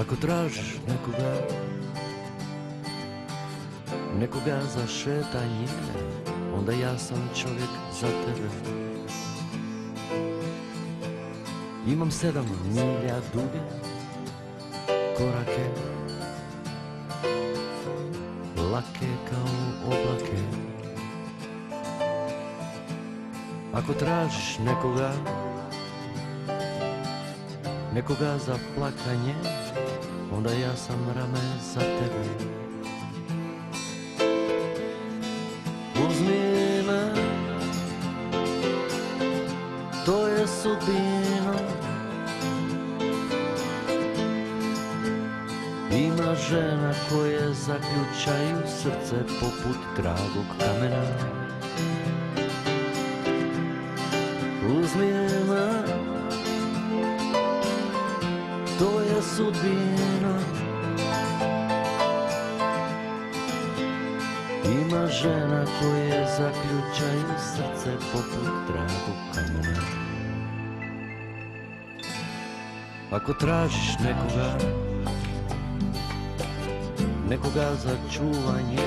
Ako tražiš nekoga za šetanje, onda ja sam čovjek za tebe. Imam 7 milja duge korake, lake kao oblake. Ako tražiš nekoga za plakanje, onda ja sam rame za tebe. Uzmi me, to je sudbina. Ima žena koje zaključaju srce poput dragog kamena. Uzmi me, to je sudbina. Ima žena koje zaključaju srce poput dragog kamena. Ako tražiš nekoga za čuvanje,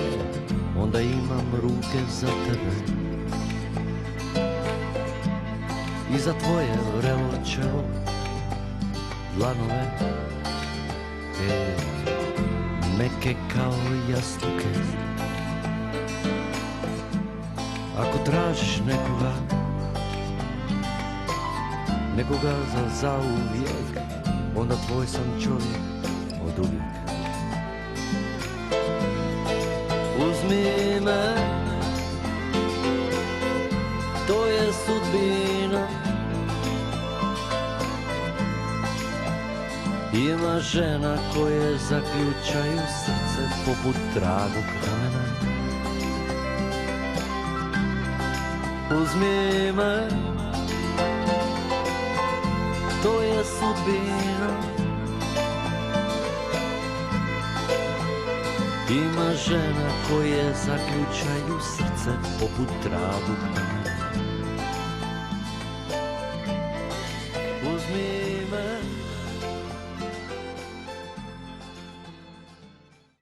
onda imam ruke za tebe. I za tvoje vrelo čelo, dlanove, meke kao jastuke. Ako tražiš nekoga za zauvijek, onda tvoj sam čovjek od uvijek. Uzmi me, to je sudbina. Ima žena koje zaključaju srce poput dragog kamena. Uzmi me, to je sudbina. Ima žena koje zaključaju srce poput dragog kamena. Uzmi